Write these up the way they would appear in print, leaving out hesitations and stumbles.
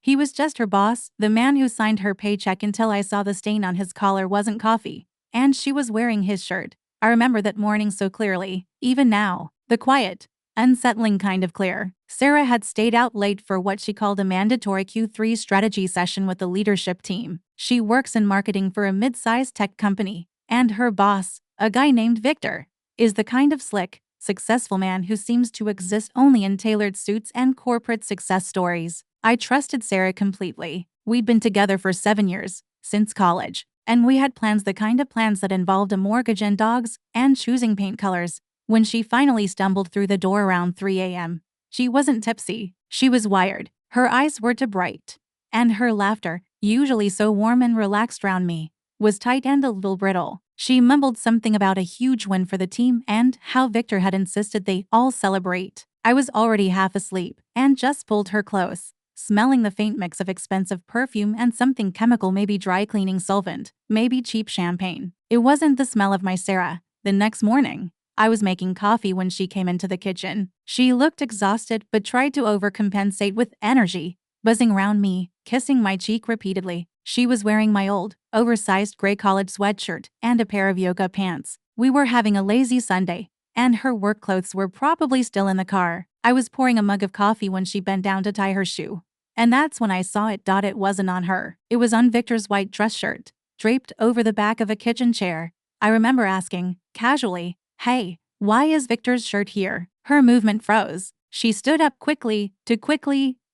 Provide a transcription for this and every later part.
He was just her boss, the man who signed her paycheck until I saw the stain on his collar wasn't coffee. And she was wearing his shirt. I remember that morning so clearly, even now. The quiet, unsettling kind of clear. Sarah had stayed out late for what she called a mandatory Q3 strategy session with the leadership team. She works in marketing for a mid-sized tech company. And her boss, a guy named Victor, is the kind of slick, successful man who seems to exist only in tailored suits and corporate success stories. I trusted Sarah completely. We'd been together for 7 years, since college, and we had plans, the kind of plans that involved a mortgage and dogs, and choosing paint colors. When she finally stumbled through the door around 3 a.m., she wasn't tipsy. She was wired. Her eyes were too bright. And her laughter, usually so warm and relaxed around me, was tight and a little brittle. She mumbled something about a huge win for the team and how Victor had insisted they all celebrate. I was already half asleep and just pulled her close, smelling the faint mix of expensive perfume and something chemical, maybe dry cleaning solvent, maybe cheap champagne. It wasn't the smell of my Sarah. The next morning, I was making coffee when she came into the kitchen. She looked exhausted but tried to overcompensate with energy, buzzing around me, kissing my cheek repeatedly. She was wearing my old, oversized gray college sweatshirt and a pair of yoga pants. We were having a lazy Sunday, and her work clothes were probably still in the car. I was pouring a mug of coffee when she bent down to tie her shoe. And that's when I saw it. It wasn't on her. It was on Victor's white dress shirt, draped over the back of a kitchen chair. I remember asking, casually, "Hey, why is Victor's shirt here?" Her movement froze. She stood up quickly,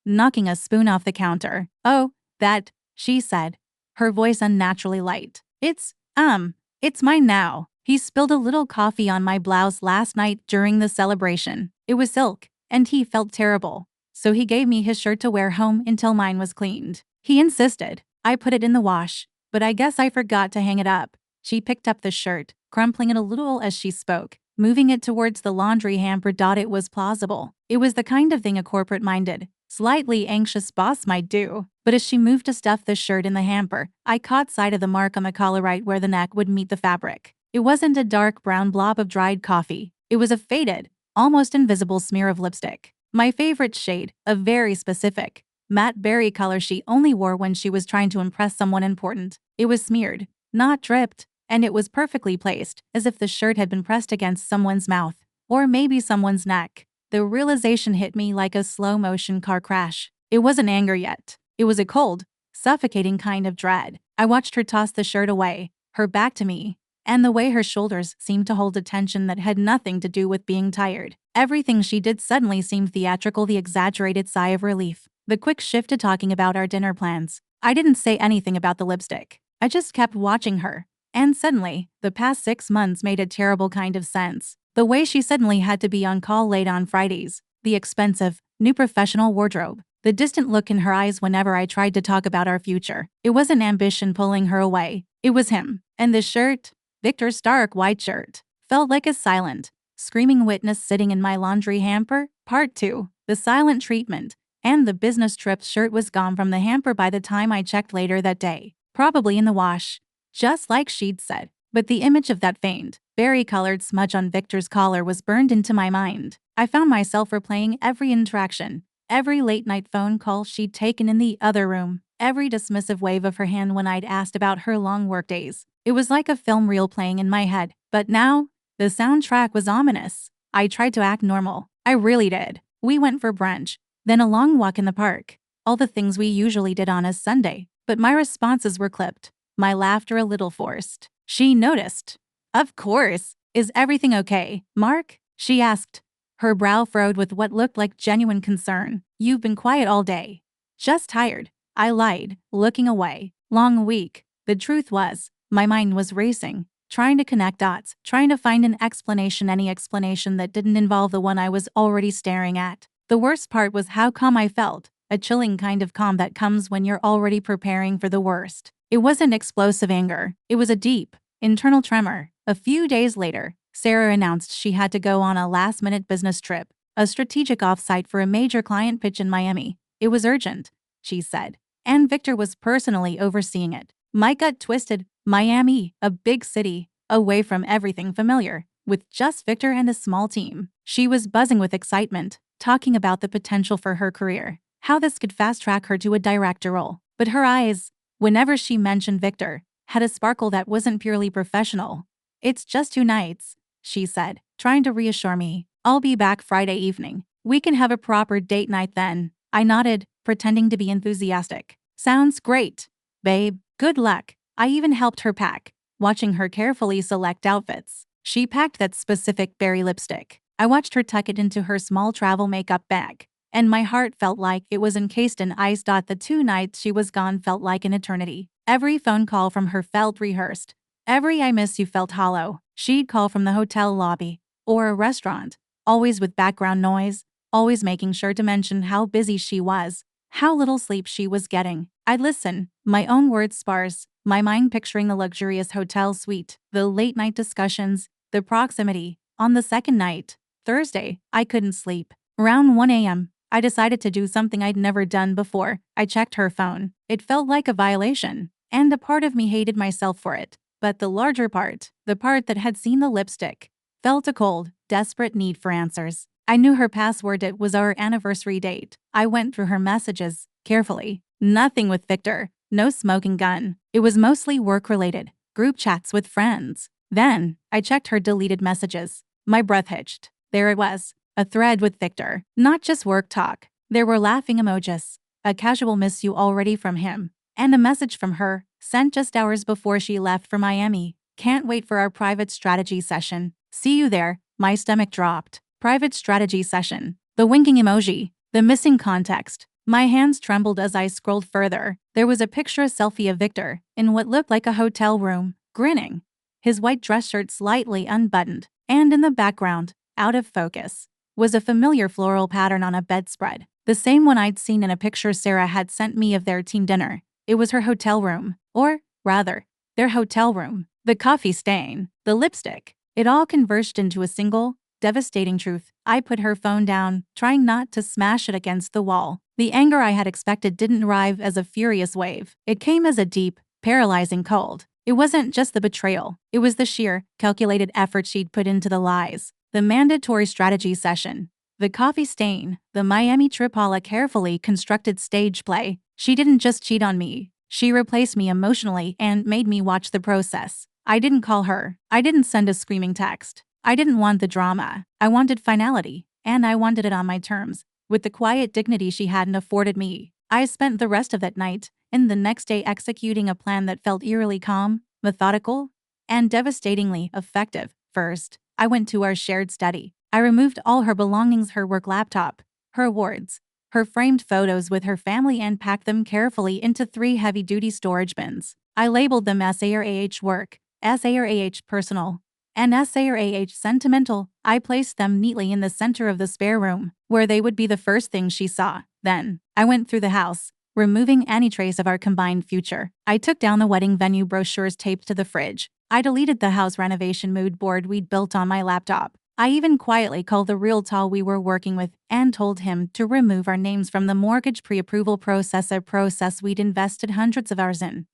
knocking a spoon off the counter. "Oh, that," she said, her voice unnaturally light. It's mine now." He spilled a little coffee on my blouse last night during the celebration. It was silk, and he felt terrible. So he gave me his shirt to wear home until mine was cleaned. He insisted. I put it in the wash, but I guess I forgot to hang it up. She picked up the shirt, crumpling it a little as she spoke, moving it towards the laundry hamper. It was plausible. It was the kind of thing a corporate-minded, slightly anxious boss might do. But as she moved to stuff the shirt in the hamper, I caught sight of the mark on the collar right where the neck would meet the fabric. It wasn't a dark brown blob of dried coffee. It was a faded, almost invisible smear of lipstick. My favorite shade, a very specific, matte berry color she only wore when she was trying to impress someone important. It was smeared, not dripped, and it was perfectly placed, as if the shirt had been pressed against someone's mouth, or maybe someone's neck. The realization hit me like a slow-motion car crash. It wasn't anger yet. It was a cold, suffocating kind of dread. I watched her toss the shirt away, her back to me, and the way her shoulders seemed to hold a tension that had nothing to do with being tired. Everything she did suddenly seemed theatrical, the exaggerated sigh of relief, the quick shift to talking about our dinner plans. I didn't say anything about the lipstick. I just kept watching her. And suddenly, the past 6 months made a terrible kind of sense. The way she suddenly had to be on call late on Fridays, the expensive, new professional wardrobe, the distant look in her eyes whenever I tried to talk about our future. It wasn't ambition pulling her away. It was him. And the shirt, Victor's stark white shirt, felt like a silent, screaming witness sitting in my laundry hamper. Part 2. The silent treatment. And the business trip shirt was gone from the hamper by the time I checked later that day. Probably in the wash, just like she'd said. But the image of that faint, berry-colored smudge on Victor's collar was burned into my mind. I found myself replaying every interaction, every late-night phone call she'd taken in the other room, every dismissive wave of her hand when I'd asked about her long workdays. It was like a film reel playing in my head. But now, the soundtrack was ominous. I tried to act normal. I really did. We went for brunch, then a long walk in the park. All the things we usually did on a Sunday. But my responses were clipped, my laughter a little forced. She noticed. "Of course. Is everything okay, Mark?" she asked, her brow furrowed with what looked like genuine concern. "You've been quiet all day." "Just tired," I lied, looking away. "Long week." The truth was, my mind was racing, trying to connect dots, trying to find an explanation, any explanation that didn't involve the one I was already staring at. The worst part was how calm I felt, a chilling kind of calm that comes when you're already preparing for the worst. It wasn't explosive anger. It was a deep, internal tremor. A few days later, Sarah announced she had to go on a last-minute business trip, a strategic offsite for a major client pitch in Miami. It was urgent, she said, and Victor was personally overseeing it. My gut twisted. Miami, a big city, away from everything familiar, with just Victor and a small team. She was buzzing with excitement, talking about the potential for her career, how this could fast-track her to a director role. But her eyes, whenever she mentioned Victor, had a sparkle that wasn't purely professional. "It's just 2 nights," she said, trying to reassure me. "I'll be back Friday evening. We can have a proper date night then." I nodded, pretending to be enthusiastic. "Sounds great, babe. Good luck." I even helped her pack, watching her carefully select outfits. She packed that specific berry lipstick. I watched her tuck it into her small travel makeup bag, and my heart felt like it was encased in ice. The 2 nights she was gone felt like an eternity. Every phone call from her felt rehearsed. Every "I miss you" felt hollow. She'd call from the hotel lobby or a restaurant, always with background noise, always making sure to mention how busy she was, how little sleep she was getting. I'd listen, my own words sparse, my mind picturing the luxurious hotel suite, the late-night discussions, the proximity. On the second night, Thursday, I couldn't sleep. Around 1 a.m., I decided to do something I'd never done before. I checked her phone. It felt like a violation, and a part of me hated myself for it. But the larger part, the part that had seen the lipstick, felt a cold, desperate need for answers. I knew her password. It was our anniversary date. I went through her messages, carefully. Nothing with Victor. No smoking gun. It was mostly work-related, group chats with friends. Then, I checked her deleted messages. My breath hitched. There it was, a thread with Victor. Not just work talk. There were laughing emojis, a casual "miss you already" from him, and a message from her, sent just hours before she left for Miami. "Can't wait for our private strategy session. See you there." My stomach dropped. Private strategy session. The winking emoji. The missing context. My hands trembled as I scrolled further. There was a picture, a selfie of Victor, in what looked like a hotel room, grinning. His white dress shirt slightly unbuttoned, and in the background, out of focus, was a familiar floral pattern on a bedspread. The same one I'd seen in a picture Sarah had sent me of their team dinner. It was her hotel room. Or, rather, their hotel room. The coffee stain. The lipstick. It all converged into a single, devastating truth. I put her phone down, trying not to smash it against the wall. The anger I had expected didn't arrive as a furious wave. It came as a deep, paralyzing cold. It wasn't just the betrayal. It was the sheer, calculated effort she'd put into the lies. The mandatory strategy session. The coffee stain. The Miami trip, all a carefully constructed stage play. She didn't just cheat on me. She replaced me emotionally and made me watch the process. I didn't call her. I didn't send a screaming text. I didn't want the drama. I wanted finality, and I wanted it on my terms, with the quiet dignity she hadn't afforded me. I spent the rest of that night and the next day executing a plan that felt eerily calm, methodical, and devastatingly effective. First, I went to our shared study. I removed all her belongings, her work laptop, her awards, her framed photos with her family, and packed them carefully into 3 heavy-duty storage bins. I labeled them SARAH work, SARAH personal, and SARAH sentimental. I placed them neatly in the center of the spare room, where they would be the first thing she saw. Then, I went through the house, removing any trace of our combined future. I took down the wedding venue brochures taped to the fridge. I deleted the house renovation mood board we'd built on my laptop. I even quietly called the realtor we were working with and told him to remove our names from the mortgage pre-approval process, a process we'd invested hundreds of hours in.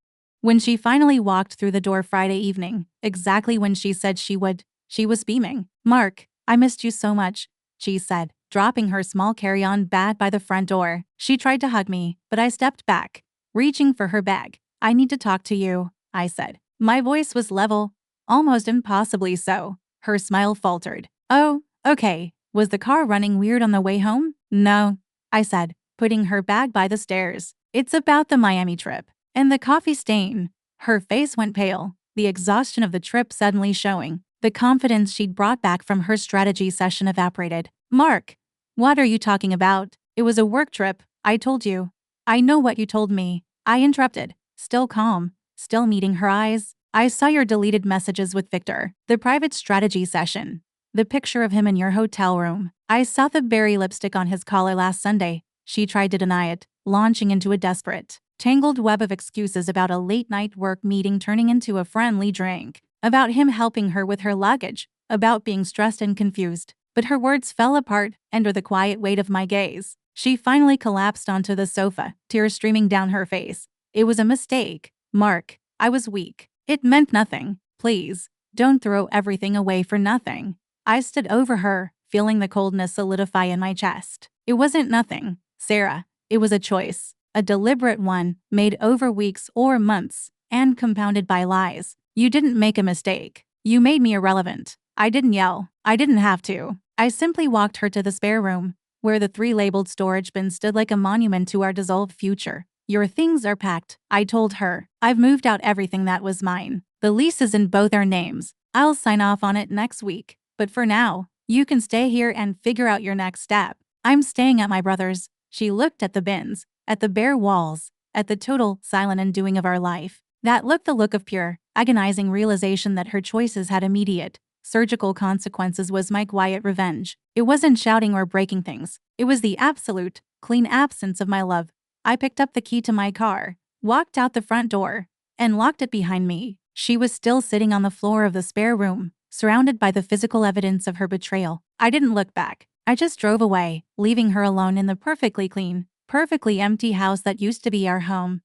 When she finally walked through the door Friday evening, exactly when she said she would, she was beaming. "Mark, I missed you so much," she said, dropping her small carry-on bag by the front door. She tried to hug me, but I stepped back, reaching for her bag. "I need to talk to you," I said. My voice was level, almost impossibly so. Her smile faltered. "Oh, okay. Was the car running weird on the way home?" "No," I said, putting her bag by the stairs. "It's about the Miami trip. And the coffee stain." Her face went pale, the exhaustion of the trip suddenly showing. The confidence she'd brought back from her strategy session evaporated. "Mark, what are you talking about? It was a work trip, I told you." "I know what you told me," I interrupted, still calm, still meeting her eyes. "I saw your deleted messages with Victor, the private strategy session, the picture of him in your hotel room. I saw the berry lipstick on his collar last Sunday." She tried to deny it, launching into a desperate, tangled web of excuses about a late-night work meeting turning into a friendly drink, about him helping her with her luggage, about being stressed and confused. But her words fell apart under the quiet weight of my gaze. She finally collapsed onto the sofa, tears streaming down her face. "It was a mistake, Mark. I was weak. It meant nothing. Please, don't throw everything away for nothing." I stood over her, feeling the coldness solidify in my chest. "It wasn't nothing, Sarah. It was a choice, a deliberate one, made over weeks or months, and compounded by lies. You didn't make a mistake. You made me irrelevant. I didn't yell. I didn't have to. I simply walked her to the spare room, where the 3 labeled storage bins stood like a monument to our dissolved future. Your things are packed, I told her. I've moved out everything that was mine. The lease is in both our names. I'll sign off on it next week. But for now, you can stay here and figure out your next step. I'm staying at my brother's. She looked at the bins, at the bare walls, at the total silent undoing of our life. That looked the look of pure, agonizing realization that her choices had immediate, surgical consequences was my quiet revenge. It wasn't shouting or breaking things. It was the absolute, clean absence of my love. I picked up the key to my car, walked out the front door, and locked it behind me. She was still sitting on the floor of the spare room, surrounded by the physical evidence of her betrayal. I didn't look back. I just drove away, leaving her alone in the perfectly clean, perfectly empty house that used to be our home.